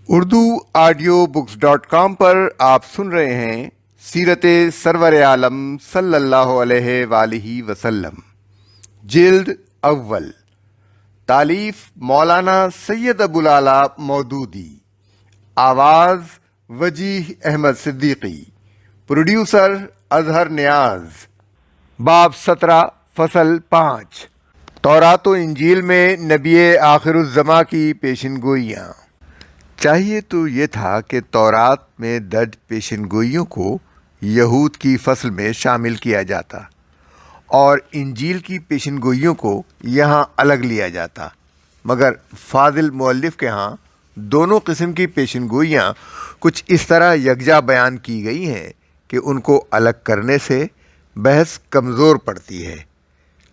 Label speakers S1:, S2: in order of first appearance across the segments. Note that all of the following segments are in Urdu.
S1: اردو آڈیو بکس .com پر آپ سن رہے ہیں سیرت سرور عالم صلی اللہ علیہ وآلہ وسلم، جلد اول، تالیف مولانا سید ابوالعلا مودودی، آواز وجیح احمد صدیقی، پروڈیوسر اظہر نیاز۔ باب 17، فصل 5، تورات و انجیل میں نبی آخر الزماں کی پیشن گوئیاں۔ چاہیے تو یہ تھا کہ تورات میں درج پیشن گوئیوں کو یہود کی فصل میں شامل کیا جاتا اور انجیل کی پیشن گوئیوں کو یہاں الگ لیا جاتا، مگر فاضل مؤلف کے ہاں دونوں قسم کی پیشن گوئیاں کچھ اس طرح یکجا بیان کی گئی ہیں کہ ان کو الگ کرنے سے بحث کمزور پڑتی ہے،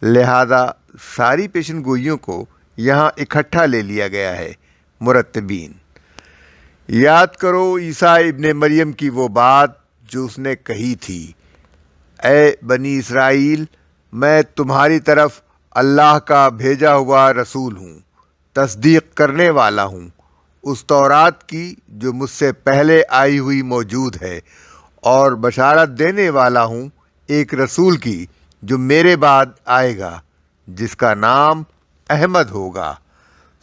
S1: لہذا ساری پیشن گوئیوں کو یہاں اکٹھا لے لیا گیا ہے۔ مرتبین، یاد کرو عیسیٰ ابن مریم کی وہ بات جو اس نے کہی تھی، اے بنی اسرائیل، میں تمہاری طرف اللہ کا بھیجا ہوا رسول ہوں، تصدیق کرنے والا ہوں اس تورات کی جو مجھ سے پہلے آئی ہوئی موجود ہے، اور بشارت دینے والا ہوں ایک رسول کی جو میرے بعد آئے گا، جس کا نام احمد ہوگا۔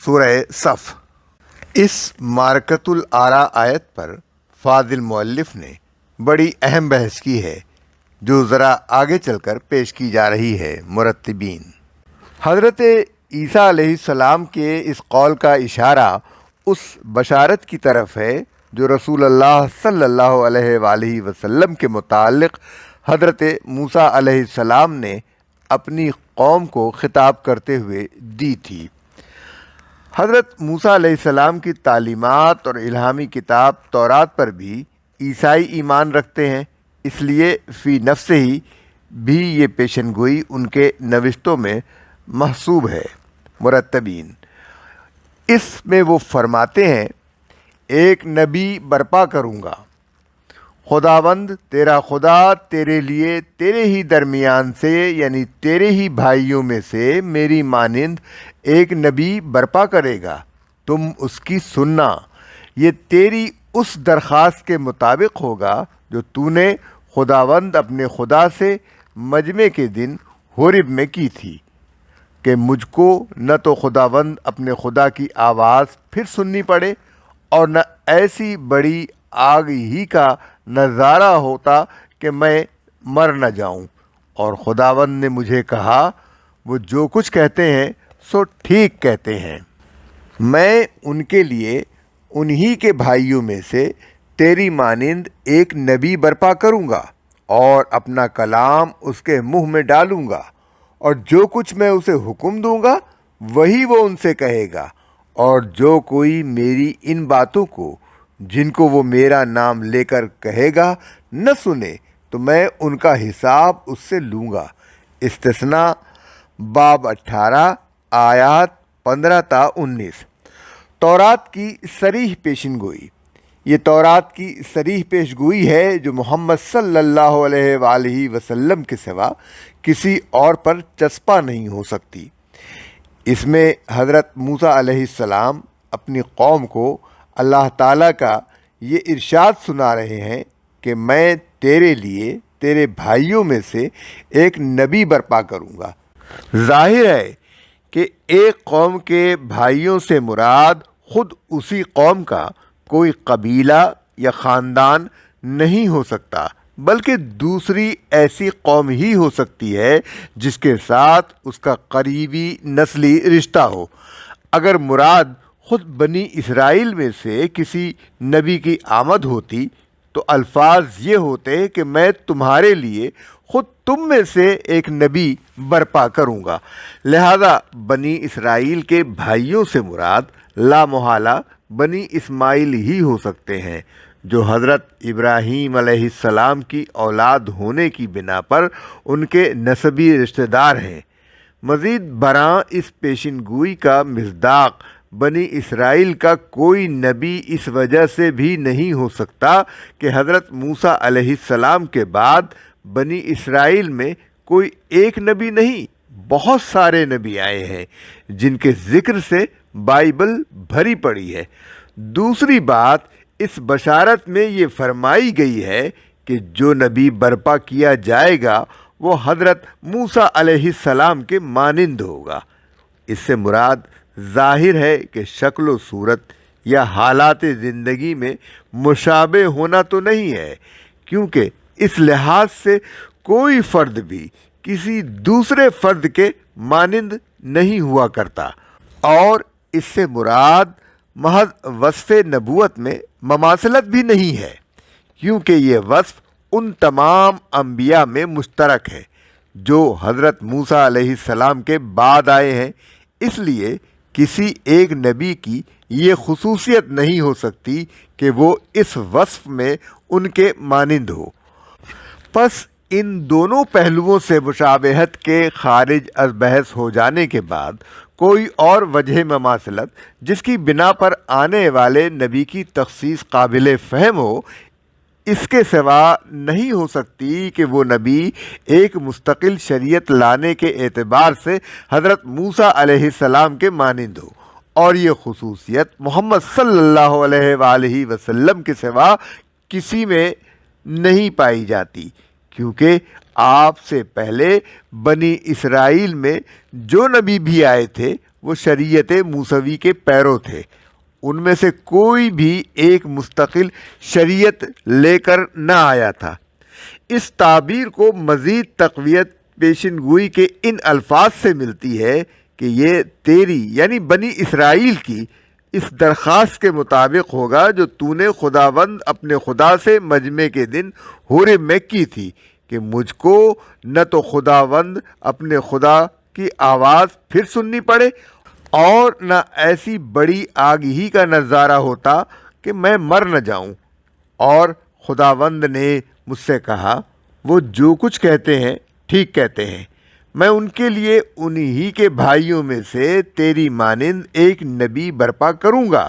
S1: سورہ صف۔ اس معرکۃ الآراء آیت پر فاضل مؤلف نے بڑی اہم بحث کی ہے جو ذرا آگے چل کر پیش کی جا رہی ہے۔ مرتبین، حضرت عیسیٰ علیہ السلام کے اس قول کا اشارہ اس بشارت کی طرف ہے جو رسول اللہ صلی اللہ علیہ وآلہ وسلم کے متعلق حضرت موسیٰ علیہ السلام نے اپنی قوم کو خطاب کرتے ہوئے دی تھی۔ حضرت موسیٰ علیہ السلام کی تعلیمات اور الہامی کتاب تورات پر بھی عیسائی ایمان رکھتے ہیں، اس لیے فی نفس ہی بھی یہ پیشن گوئی ان کے نوشتوں میں محسوب ہے۔ مرتبین، اس میں وہ فرماتے ہیں، ایک نبی برپا کروں گا، خداوند تیرا خدا تیرے لیے تیرے ہی درمیان سے، یعنی تیرے ہی بھائیوں میں سے میری مانند ایک نبی برپا کرے گا، تم اس کی سننا، یہ تیری اس درخواست کے مطابق ہوگا جو تو نے خداوند اپنے خدا سے مجمع کے دن حورب میں کی تھی، کہ مجھ کو نہ تو خداوند اپنے خدا کی آواز پھر سننی پڑے اور نہ ایسی بڑی آگ ہی کا نظارہ ہوتا کہ میں مر نہ جاؤں، اور خداوند نے مجھے کہا، وہ جو کچھ کہتے ہیں سو ٹھیک کہتے ہیں، میں ان کے لیے انہی کے بھائیوں میں سے تیری مانند ایک نبی برپا کروں گا اور اپنا کلام اس کے منہ میں ڈالوں گا، اور جو کچھ میں اسے حکم دوں گا وہی وہ ان سے کہے گا، اور جو کوئی میری ان باتوں کو جن کو وہ میرا نام لے کر کہے گا نہ سنے تو میں ان کا حساب اس سے لوں گا۔ استثناء باب 18 آیات 15 تا 19۔ تورات کی صریح پیشن گوئی، یہ تورات کی صریح پیش گوئی ہے جو محمد صلی اللہ علیہ وآلہ وسلم کے سوا کسی اور پر چسپاں نہیں ہو سکتی۔ اس میں حضرت موسیٰ علیہ السلام اپنی قوم کو اللہ تعالیٰ کا یہ ارشاد سنا رہے ہیں کہ میں تیرے لیے تیرے بھائیوں میں سے ایک نبی برپا کروں گا۔ ظاہر ہے کہ ایک قوم کے بھائیوں سے مراد خود اسی قوم کا کوئی قبیلہ یا خاندان نہیں ہو سکتا، بلکہ دوسری ایسی قوم ہی ہو سکتی ہے جس کے ساتھ اس کا قریبی نسلی رشتہ ہو۔ اگر مراد خود بنی اسرائیل میں سے کسی نبی کی آمد ہوتی تو الفاظ یہ ہوتے کہ میں تمہارے لیے خود تم میں سے ایک نبی برپا کروں گا، لہذا بنی اسرائیل کے بھائیوں سے مراد لا محالہ بنی اسماعیل ہی ہو سکتے ہیں، جو حضرت ابراہیم علیہ السلام کی اولاد ہونے کی بنا پر ان کے نسبی رشتہ دار ہیں۔ مزید برآں اس پیشن گوئی کا مصداق بنی اسرائیل کا کوئی نبی اس وجہ سے بھی نہیں ہو سکتا کہ حضرت موسیٰ علیہ السلام کے بعد بنی اسرائیل میں کوئی ایک نبی نہیں، بہت سارے نبی آئے ہیں جن کے ذکر سے بائبل بھری پڑی ہے۔ دوسری بات، اس بشارت میں یہ فرمائی گئی ہے کہ جو نبی برپا کیا جائے گا وہ حضرت موسیٰ علیہ السلام کے مانند ہوگا۔ اس سے مراد ظاہر ہے کہ شکل و صورت یا حالات زندگی میں مشابہ ہونا تو نہیں ہے، کیونکہ اس لحاظ سے کوئی فرد بھی کسی دوسرے فرد کے مانند نہیں ہوا کرتا، اور اس سے مراد محض وصف نبوت میں مماثلت بھی نہیں ہے، کیونکہ یہ وصف ان تمام انبیاء میں مشترک ہے جو حضرت موسیٰ علیہ السلام کے بعد آئے ہیں۔ اس لیے کسی ایک نبی کی یہ خصوصیت نہیں ہو سکتی کہ وہ اس وصف میں ان کے مانند ہو۔ پس ان دونوں پہلوؤں سے مشابہت کے خارج از بحث ہو جانے کے بعد کوئی اور وجہ مماثلت جس کی بنا پر آنے والے نبی کی تخصیص قابل فہم ہو، اس کے سوا نہیں ہو سکتی کہ وہ نبی ایک مستقل شریعت لانے کے اعتبار سے حضرت موسیٰ علیہ السلام کے مانند ہو، اور یہ خصوصیت محمد صلی اللہ علیہ وآلہ وسلم کے سوا کسی میں نہیں پائی جاتی، کیونکہ آپ سے پہلے بنی اسرائیل میں جو نبی بھی آئے تھے وہ شریعت موسوی کے پیرو تھے۔ ان میں سے کوئی بھی ایک مستقل شریعت لے کر نہ آیا تھا۔ اس تعبیر کو مزید تقویت پیشن گوئی کے ان الفاظ سے ملتی ہے کہ یہ تیری یعنی بنی اسرائیل کی اس درخواست کے مطابق ہوگا جو تو نے خداوند اپنے خدا سے مجمع کے دن حور میں کی تھی کہ مجھ کو نہ تو خداوند اپنے خدا کی آواز پھر سننی پڑے اور نہ ایسی بڑی آگ ہی کا نظارہ ہوتا کہ میں مر نہ جاؤں۔ اور خداوند نے مجھ سے کہا، وہ جو کچھ کہتے ہیں ٹھیک کہتے ہیں، میں ان کے لیے انہی کے بھائیوں میں سے تیری مانند ایک نبی برپا کروں گا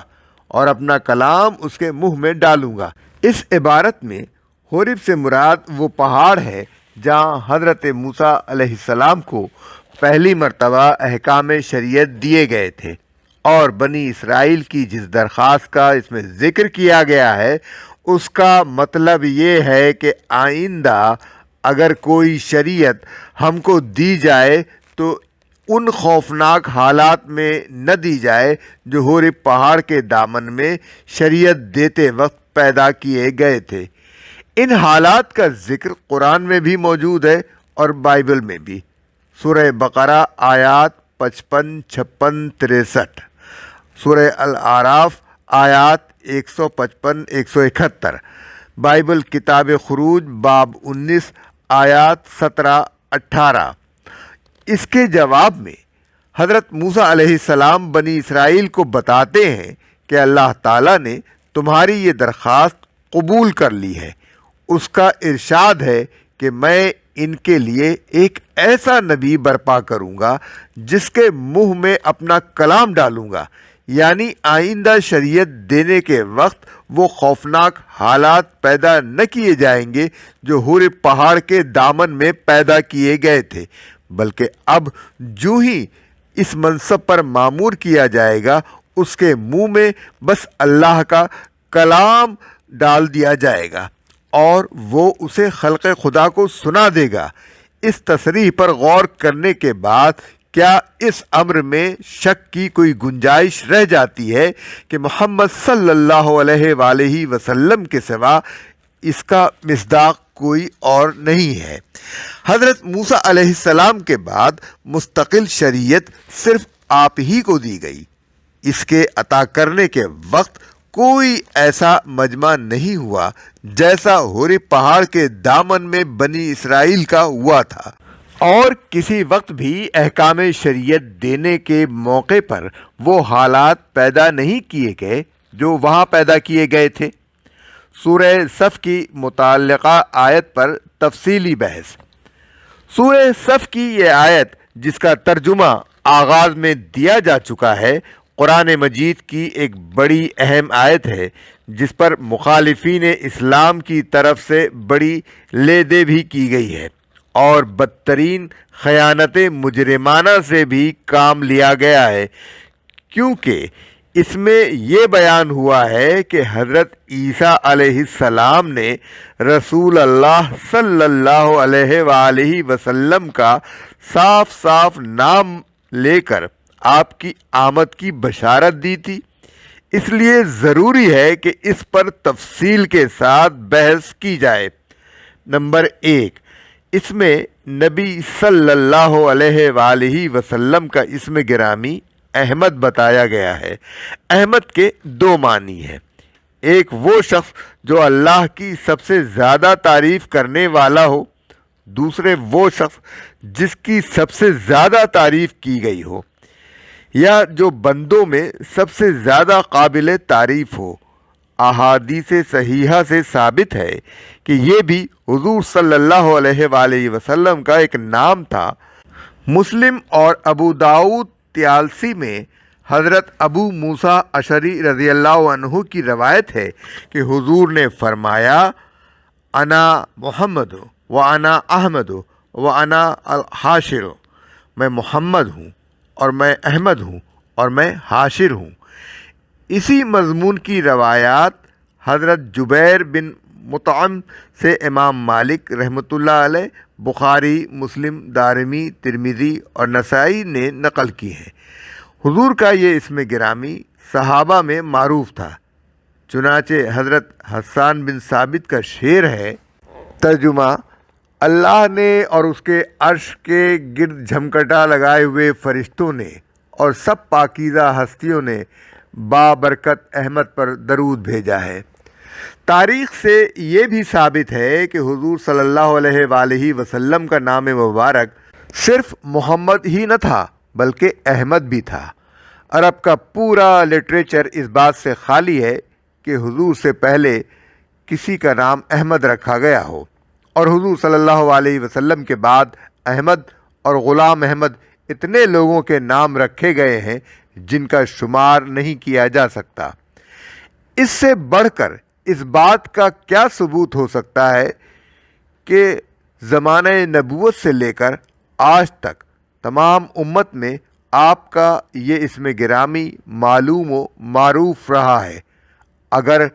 S1: اور اپنا کلام اس کے منہ میں ڈالوں گا۔ اس عبارت میں حورب سے مراد وہ پہاڑ ہے جہاں حضرت موسیٰ علیہ السلام کو پہلی مرتبہ احکام شریعت دیے گئے تھے، اور بنی اسرائیل کی جس درخواست کا اس میں ذکر کیا گیا ہے اس کا مطلب یہ ہے کہ آئندہ اگر کوئی شریعت ہم کو دی جائے تو ان خوفناک حالات میں نہ دی جائے جو حورب پہاڑ کے دامن میں شریعت دیتے وقت پیدا کیے گئے تھے۔ ان حالات کا ذکر قرآن میں بھی موجود ہے اور بائبل میں بھی۔ سورہ بقرہ آیات 55، 56، 63، سورہ الاعراف آیات 155، 171، بائبل کتاب خروج باب 19 آیات 17، 18۔ اس کے جواب میں حضرت موسیٰ علیہ السلام بنی اسرائیل کو بتاتے ہیں کہ اللہ تعالیٰ نے تمہاری یہ درخواست قبول کر لی ہے۔ اس کا ارشاد ہے کہ میں ان کے لیے ایک ایسا نبی برپا کروں گا جس کے منہ میں اپنا کلام ڈالوں گا، یعنی آئندہ شریعت دینے کے وقت وہ خوفناک حالات پیدا نہ کیے جائیں گے جو حورب پہاڑ کے دامن میں پیدا کیے گئے تھے، بلکہ اب جو ہی اس منصب پر مامور کیا جائے گا اس کے منہ میں بس اللہ کا کلام ڈال دیا جائے گا اور وہ اسے خلق خدا کو سنا دے گا۔ اس تصریح پر غور کرنے کے بعد کیا اس امر میں شک کی کوئی گنجائش رہ جاتی ہے کہ محمد صلی اللہ علیہ وآلہ وسلم کے سوا اس کا مصداق کوئی اور نہیں ہے؟ حضرت موسیٰ علیہ السلام کے بعد مستقل شریعت صرف آپ ہی کو دی گئی۔ اس کے عطا کرنے کے وقت کوئی ایسا مجمع نہیں ہوا جیسا حورب پہاڑ کے دامن میں بنی اسرائیل کا ہوا تھا، اور کسی وقت بھی احکام شریعت دینے کے موقع پر وہ حالات پیدا نہیں کیے گئے جو وہاں پیدا کیے گئے تھے۔ سورہ صف کی متعلقہ آیت پر تفصیلی بحث۔ سورہ صف کی یہ آیت جس کا ترجمہ آغاز میں دیا جا چکا ہے، قرآن مجید کی ایک بڑی اہم آیت ہے جس پر مخالفین اسلام کی طرف سے بڑی لے دے بھی کی گئی ہے اور بدترین خیانت مجرمانہ سے بھی کام لیا گیا ہے، کیونکہ اس میں یہ بیان ہوا ہے کہ حضرت عیسیٰ علیہ السلام نے رسول اللہ صلی اللہ علیہ وآلہ وسلم کا صاف صاف نام لے کر آپ کی آمد کی بشارت دی تھی، اس لیے ضروری ہے کہ اس پر تفصیل کے ساتھ بحث کی جائے۔ نمبر 1، اس میں نبی صلی اللہ علیہ وآلہ وسلم کا اسم گرامی احمد بتایا گیا ہے۔ احمد کے دو معنی ہیں، ایک وہ شخص جو اللہ کی سب سے زیادہ تعریف کرنے والا ہو، دوسرے وہ شخص جس کی سب سے زیادہ تعریف کی گئی ہو، یا جو بندوں میں سب سے زیادہ قابل تعریف ہو۔ احادیث صحیحہ سے ثابت ہے کہ یہ بھی حضور صلی اللہ علیہ وآلہ وسلم کا ایک نام تھا۔ مسلم اور ابو داؤد طیالسی میں حضرت ابو موسیٰ اشعری رضی اللہ عنہ کی روایت ہے کہ حضور نے فرمایا، انا محمد و انا احمد و انا الحاشر، میں محمد ہوں اور میں احمد ہوں اور میں حاشر ہوں۔ اسی مضمون کی روایات حضرت جبیر بن مطعم سے امام مالک رحمۃ اللہ علیہ، بخاری، مسلم، دارمی، ترمذی اور نسائی نے نقل کی ہیں۔ حضور کا یہ اسم گرامی صحابہ میں معروف تھا، چنانچہ حضرت حسان بن ثابت کا شعر ہے، ترجمہ: اللہ نے اور اس کے عرش کے گرد جھمکٹا لگائے ہوئے فرشتوں نے اور سب پاکیزہ ہستیوں نے بابرکت احمد پر درود بھیجا ہے۔ تاریخ سے یہ بھی ثابت ہے کہ حضور صلی اللہ علیہ وآلہ وسلم کا نام مبارک صرف محمد ہی نہ تھا بلکہ احمد بھی تھا۔ عرب کا پورا لٹریچر اس بات سے خالی ہے کہ حضور سے پہلے کسی کا نام احمد رکھا گیا ہو، اور حضور صلی اللہ علیہ وسلم کے بعد احمد اور غلام احمد اتنے لوگوں کے نام رکھے گئے ہیں جن کا شمار نہیں کیا جا سکتا۔ اس سے بڑھ کر اس بات کا کیا ثبوت ہو سکتا ہے کہ زمانہ نبوت سے لے کر آج تک تمام امت میں آپ کا یہ اسم گرامی معلوم و معروف رہا ہے۔ اگر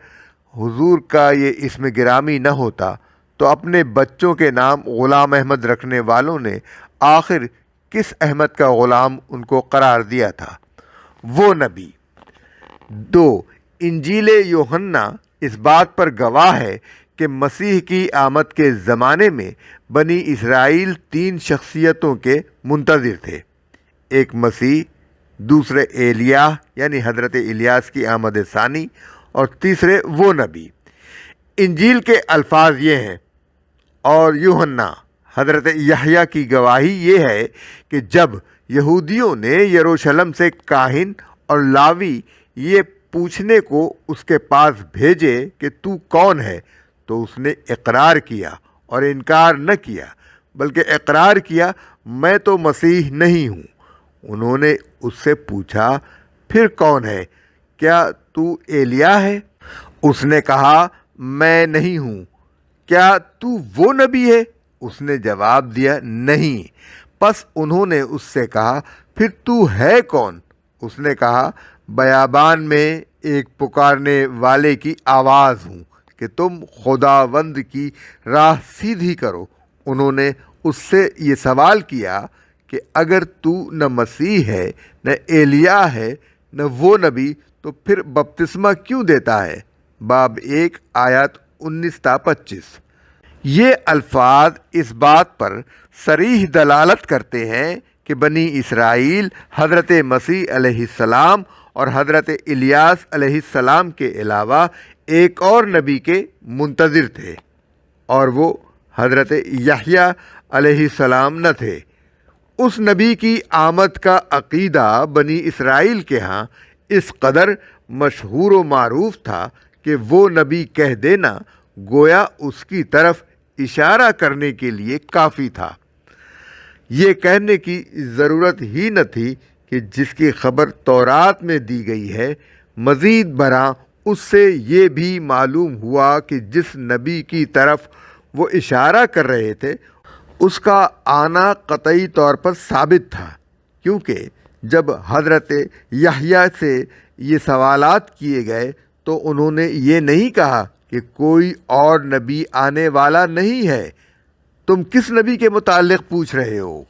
S1: حضور کا یہ اسم گرامی نہ ہوتا تو اپنے بچوں کے نام غلام احمد رکھنے والوں نے آخر کس احمد کا غلام ان کو قرار دیا تھا؟ وہ نبی۔ 2، انجیل یوحنا اس بات پر گواہ ہے کہ مسیح کی آمد کے زمانے میں بنی اسرائیل 3 شخصیتوں کے منتظر تھے، ایک مسیح، دوسرے ایلیاہ یعنی حضرت الیاس کی آمد ثانی، اور تیسرے وہ نبی۔ انجیل کے الفاظ یہ ہیں، اور یوحنا حضرت یحییٰ کی گواہی یہ ہے کہ جب یہودیوں نے یروشلم سے کاہن اور لاوی یہ پوچھنے کو اس کے پاس بھیجے کہ تو کون ہے، تو اس نے اقرار کیا اور انکار نہ کیا، بلکہ اقرار کیا، میں تو مسیح نہیں ہوں۔ انہوں نے اس سے پوچھا، پھر کون ہے؟ کیا تو ایلیاہ ہے؟ اس نے کہا، میں نہیں ہوں۔ کیا تو وہ نبی ہے؟ اس نے جواب دیا، نہیں۔ پس انہوں نے اس سے کہا، پھر تو ہے کون؟ اس نے کہا، بیابان میں ایک پکارنے والے کی آواز ہوں کہ تم خداوند کی راہ سیدھی کرو۔ انہوں نے اس سے یہ سوال کیا کہ اگر تو نہ مسیح ہے، نہ ایلیاہ ہے، نہ وہ نبی، تو پھر بپتسمہ کیوں دیتا ہے؟ باب 1 آیات 19 تا 25۔ یہ الفاظ اس بات پر صریح دلالت کرتے ہیں کہ بنی اسرائیل حضرت مسیح علیہ السلام اور حضرت الیاس علیہ السلام کے علاوہ ایک اور نبی کے منتظر تھے، اور وہ حضرت یحییٰ علیہ السلام نہ تھے۔ اس نبی کی آمد کا عقیدہ بنی اسرائیل کے ہاں اس قدر مشہور و معروف تھا کہ وہ نبی کہہ دینا گویا اس کی طرف اشارہ کرنے کے لیے کافی تھا۔ یہ کہنے کی ضرورت ہی نہ تھی کہ جس کی خبر تورات میں دی گئی ہے، مزید برآں اس سے یہ بھی معلوم ہوا کہ جس نبی کی طرف وہ اشارہ کر رہے تھے اس کا آنا قطعی طور پر ثابت تھا، کیونکہ جب حضرت یحییٰ سے یہ سوالات کیے گئے تو انہوں نے یہ نہیں کہا کہ کوئی اور نبی آنے والا نہیں ہے، تم کس نبی کے متعلق پوچھ رہے ہو؟